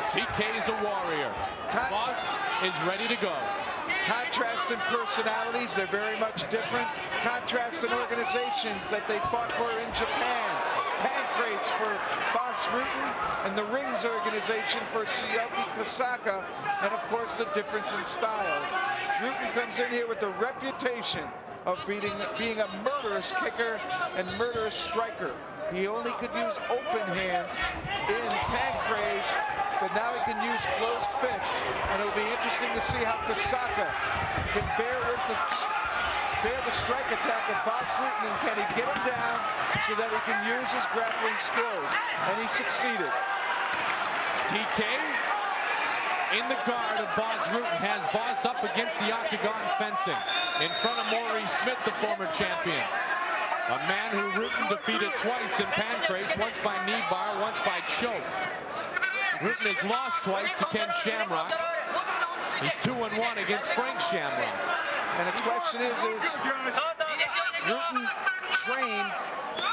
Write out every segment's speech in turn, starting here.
TK is a warrior. Boss is ready to go. Contrast in personalities, they're very much different. Contrast in organizations that they fought for in Japan. Pancrase for Boss Rutan and the Rings organization for Kohsaka, and of course the difference in styles. Rutan comes in here with the reputation of being a murderous kicker and murderous striker. He only could use open hands in Pancrase, but now he can use closed fist. And it'll be interesting to see how Kohsaka can bear the strike attack of Boss Rutan, and can he get him down so that he can use his grappling skills. And he succeeded. TK in the guard of Boss Rutan has Boss up against the octagon fencing in front of Maurice Smith, the former champion. A man who Rutan defeated twice in Pancrase, once by knee bar, once by choke. Rutan has lost twice to Ken Shamrock. He's 2-1 against Frank Shamrock. And the question is Rutan trained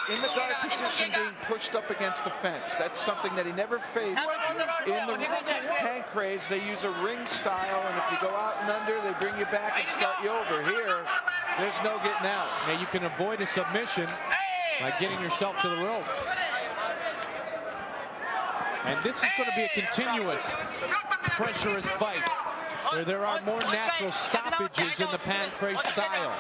in the guard position being pushed up against the fence. That's something that he never faced in the Pancrase. They use a ring style, and if you go out and under, they bring you back and start you over. Here, there's no getting out. Now you can avoid a submission by getting yourself to the ropes. And this is going to be a continuous, pressurous fight where there are more natural stoppages in the Pancrase style.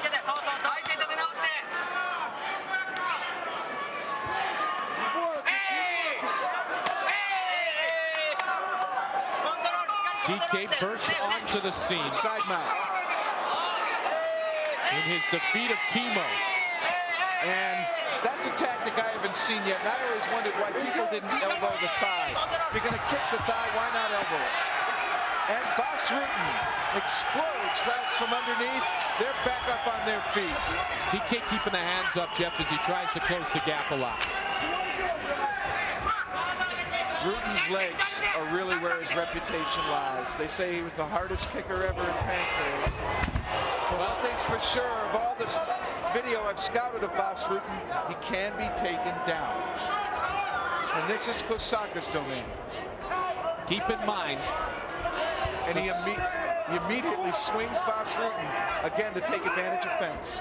TK bursts onto the scene. Side mount. In his defeat of Chemo. And that's a tactic I haven't seen yet. And I always wondered why people didn't elbow the thigh. If you're going to kick the thigh, why not elbow it? And Boss Rutan explodes right from underneath. They're back up on their feet. TK keeping the hands up, Jeff, as he tries to close the gap a lot. Rutan's legs are really where his reputation lies. They say he was the hardest kicker ever in Pancrase. Well, things for sure, of all this video I've scouted of Boss Rutan, he can be taken down. And this is Kohsaka's domain. Keep in mind. And he immediately swings Boss Rutan again to take advantage of fence.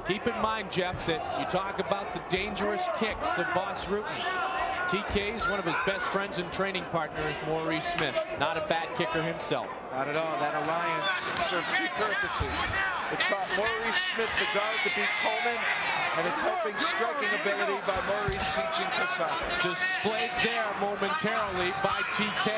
Keep in mind, Jeff, that you talk about the dangerous kicks of Boss Rutan. TK is one of his best friends and training partners, Maurice Smith. Not a bad kicker himself. Not at all. That alliance served two purposes. It taught Maurice Smith the guard to beat Coleman, and it's helping striking ability by Maurice teaching Kohsaka. Displayed there momentarily by TK.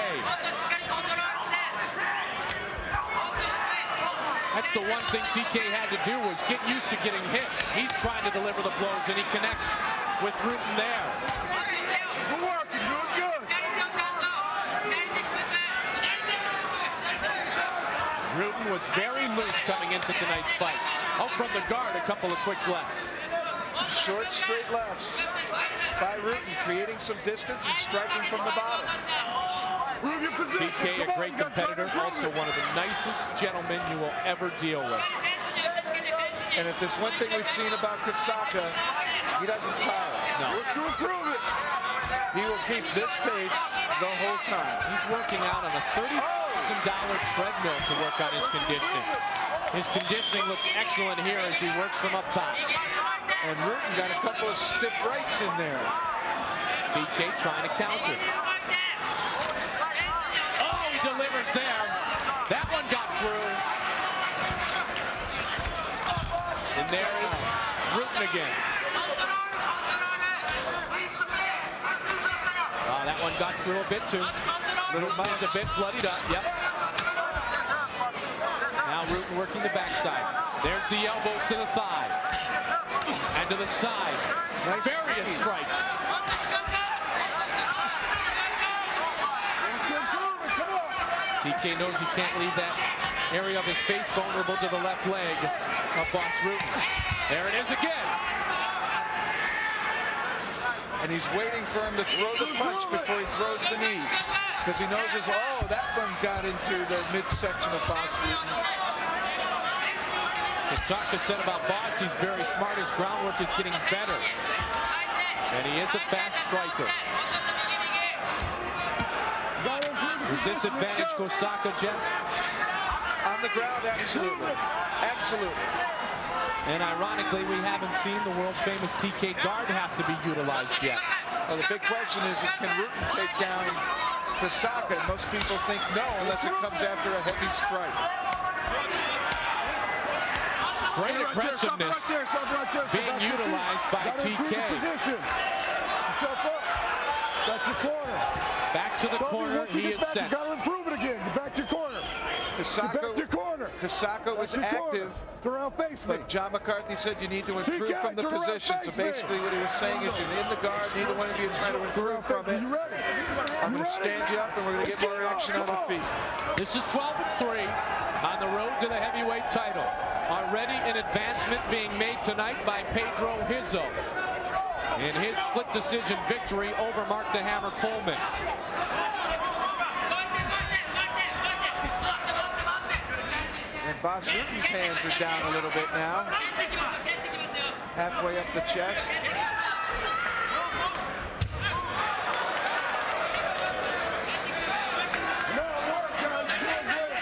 That's the one thing TK had to do, was get used to getting hit. He's trying to deliver the blows, and he connects with Rutan there. Good work, you're doing good. Rutan was very loose coming into tonight's fight. Out from the guard, a couple of quick lefts. Short, straight lefts by Rutan, creating some distance and striking from the bottom. TK, a great competitor, also one of the nicest gentlemen you will ever deal with. And if there's one thing we've seen about Kohsaka, he doesn't tire. No. He will keep this pace the whole time. He's working out on a $30,000 treadmill to work on his conditioning. His conditioning looks excellent here as he works from up top. And Rutan got a couple of stiff rights in there. TK trying to counter. Oh, he delivers there. That one got through. And there is Rutan again. Oh, that one got through a bit too. Little Mike's a bit bloodied up, yep. Now Rutan working the backside. There's the elbows to the thigh. And to the side. Nice. Various strikes. TK knows he can't leave that area of his face vulnerable to the left leg of Boss Rutan. There it is again. And he's waiting for him to throw the punch before he throws the knee. Because he knows, oh, that one got into the midsection of Boss Rutan. Kohsaka said about Boss, he's very smart. His groundwork is getting better. And he is a fast striker. Does this advantage Kohsaka, Jeff? On the ground, absolutely. Absolutely. And ironically, we haven't seen the world-famous TK guard have to be utilized yet. Well, the big question is can Rutten take down kohsaka? Most people think no, unless it comes after a heavy strike. Great aggressiveness being utilized by TK. That's your corner. Back to the corner, he is set. You got to improve it again. Get back to your corner. Kohsaka was active, but John McCarthy said you need to improve from the position. So basically what he was saying is you're in the guard, neither one of you try to improve from it. I'm going to stand you up and we're going to get more action on the feet. This is 12-3 on the road to the heavyweight title. Already an advancement being made tonight by Pedro Hizzo in his split decision victory over Mark the Hammer Coleman. And Bas Rutten's hands are down a little bit now. Halfway up the chest.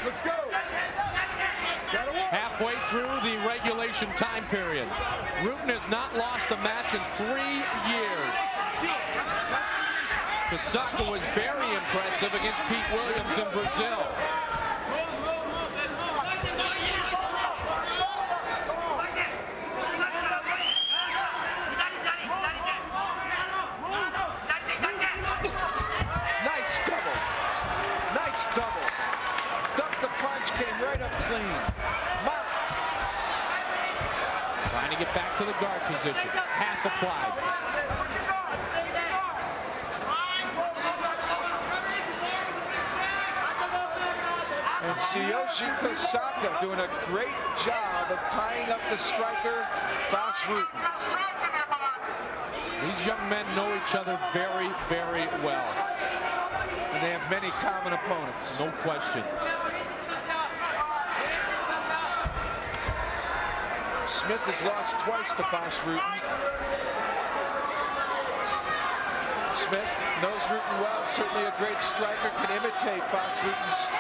Let's go. Halfway through the regulation time period. Rutten has not lost a match in 3 years. Kohsaka was very impressive against Pete Williams in Brazil. Double. Ducked the punch, came right up clean. Trying to get back to the guard position. Half applied. And Tsuyoshi Kohsaka doing a great job of tying up the striker, Bas Rutten. These young men know each other very, very well. And they have many common opponents. No question. Smith has lost twice to Bas Rutten. Smith knows Rutten well, certainly a great striker, can imitate Bas Rutten's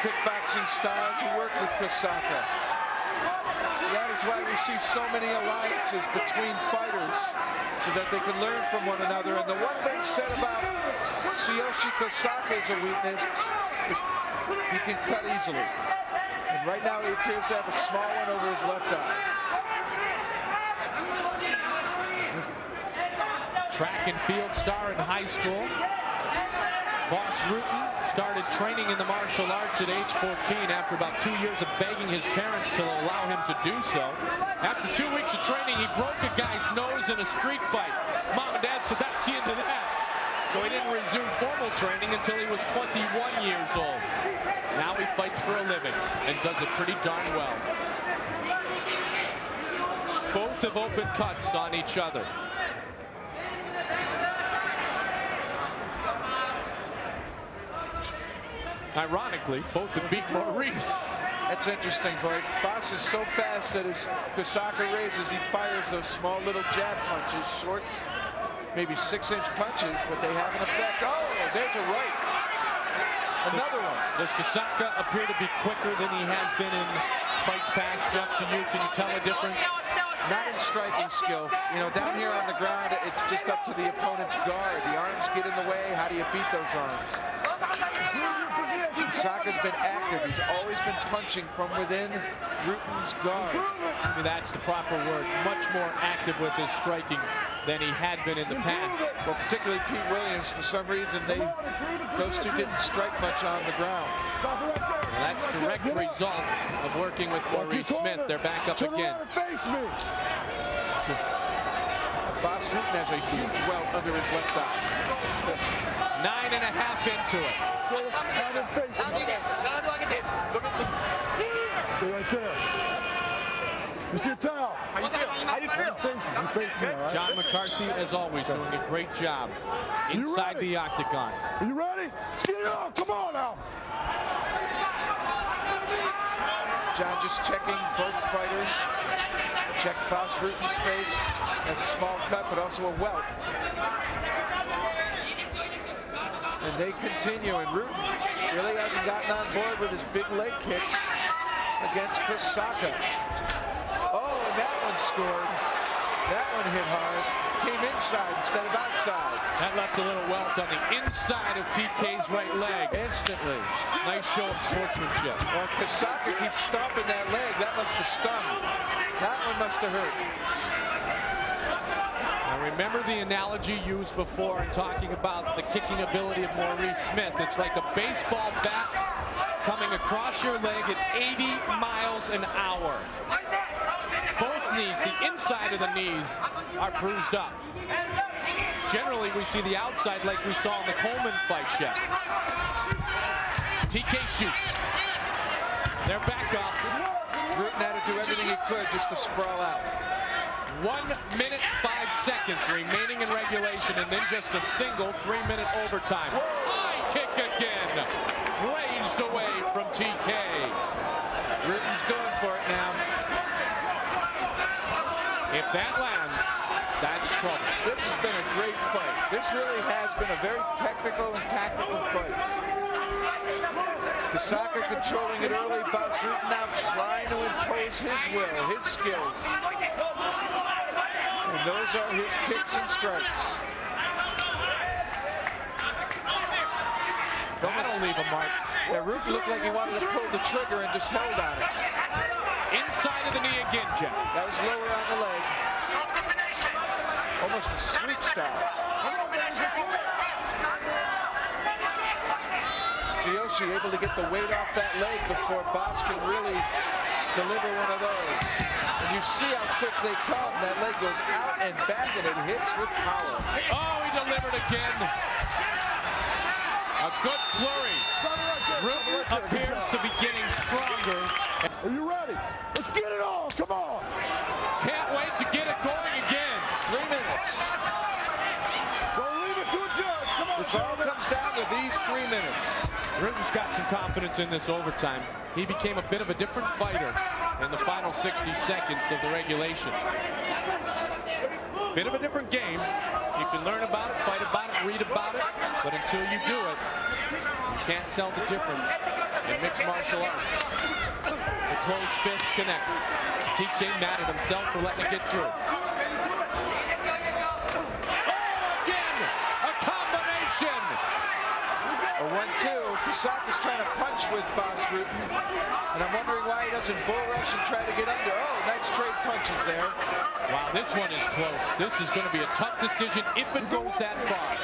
kickboxing style to work with Kohsaka. That is why we see so many alliances between fighters, so that they can learn from one another. And the one thing said about Tsuyoshi Kohsaka is a weakness is he can cut easily. And right now he appears to have a small one over his left eye. Track and field star in high school. Bas Rutten started training in the martial arts at age 14 after about 2 years of begging his parents to allow him to do so. After 2 weeks of training, he broke a guy's nose in a street fight. Mom and Dad said, that's the end of that. So he didn't resume formal training until he was 21 years old. Now he fights for a living and does it pretty darn well. Both have open cuts on each other. Ironically, both have beat Maurice. That's interesting, boy. Bas is so fast that as Kohsaka raises, he fires those small little jab punches, short, maybe 6-inch punches, but they have an effect. Oh, there's a right. Another one. Does Kohsaka appear to be quicker than he has been in fights past? Jeff, to you, can you tell a difference? Not in striking skill. You know, down here on the ground, it's just up to the opponent's guard. The arms get in the way. How do you beat those arms? Kohsaka's been active. He's always been punching from within Rutten's guard. I mean, that's the proper word. Much more active with his striking than he had been in the past. Well, particularly Pete Williams, for some reason, those two didn't strike much on the ground. Well, that's direct result of working with Maurice Smith. They're back up again. Bas Rutten has a huge welt under his left eye. 9.5 into it. Stay right there. You see a towel. How you feel? You face me, all right? John McCarthy, as always, doing a great job inside the octagon. Are you ready? Let's get it on. Come on now. John just checking both fighters. Check Bas Rutten's face. Has a small cut, but also a welt. And they continue, and Rutan really hasn't gotten on board with his big leg kicks against kohsaka. Oh, and that one scored. That one hit hard. Came inside instead of outside. That left a little welt on the inside of TK's right leg. Instantly. Nice show of sportsmanship. Well, kohsaka keeps stomping that leg. That must have stung. That one must have hurt. Now remember the analogy used before in talking about the kicking ability of Maurice Smith. It's like a baseball bat coming across your leg at 80 miles an hour. Both knees, the inside of the knees, are bruised up. Generally, we see the outside like we saw in the Coleman fight, Jeff. TK shoots. They're back up. Rutan had to do everything he could just to sprawl out. 1 minute, 5 seconds remaining in regulation, and then just a single 3-minute overtime. High kick again. Raised away from TK. Rutan's going for it now. If that lands, that's trouble. This has been a great fight. This really has been a very technical and tactical fight. Kohsaka controlling it early. Boss Rutan now trying to impose his will, his skills. And those are his kicks and strikes. That'll leave a mark. Yeah, Rutan looked like he wanted to pull the trigger and just held on it. Inside of the knee again, Jeff. That was lower on the leg. Almost a sweep style. Tsuyoshi able to get the weight off that leg before Boss can really deliver one of those. And you see how quick they come. That leg goes out and back, and it hits with power. Oh, he delivered again. A good flurry. Rutan appears to be getting stronger. Are you ready? Let's get it on. Come on. Can't wait to get it going again. 3 minutes. Don't leave it to a judge. Come on. This all comes down to these 3 minutes. Rutan's got some confidence in this overtime. He became a bit of a different fighter in the final 60 seconds of the regulation. Bit of a different game. You can learn about it, fight about it, read about it, but until you do it, you can't tell the difference in mixed martial arts. The close fifth connects. TK mad at himself for letting it get through. Oh, again! A combination! A 1-2. Kohsaka's trying to punch with Boss Rutan. And I'm wondering why he doesn't bull rush and try to get under. Oh, nice trade punches there. Wow, this one is close. This is going to be a tough decision if it goes that far.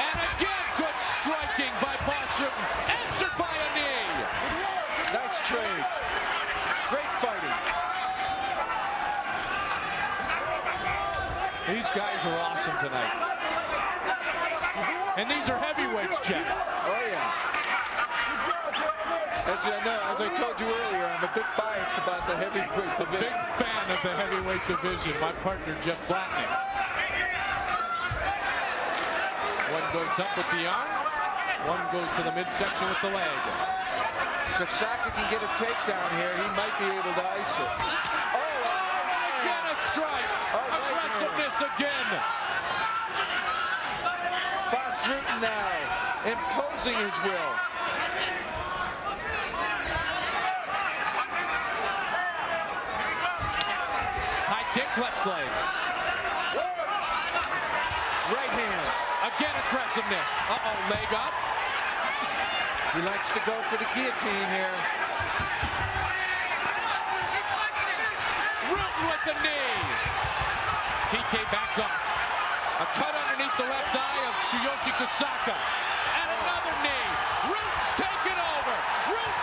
And again, good striking by Boss Rutan. Answered by a knee. Nice trade. Great fighting. These guys are awesome tonight. And these are heavyweights, Jeff. Oh, yeah. As I told you earlier, I'm a bit biased about the heavyweight division. Big fan of the heavyweight division. My partner, Jeff Blattnick. One goes up with the arm. One goes to the midsection with the leg. Kohsaka can get a takedown here. He might be able to ice it. Oh, Again a strike. Aggressiveness again. Boss Rutan now imposing his will. High kick, left leg. Right hand. Again aggressiveness. Uh-oh, leg up. He likes to go for the guillotine here. Rutan with the knee. TK backs off. A cut underneath the left eye of Tsuyoshi Kohsaka. And another knee. Rutan's taken over. Rutan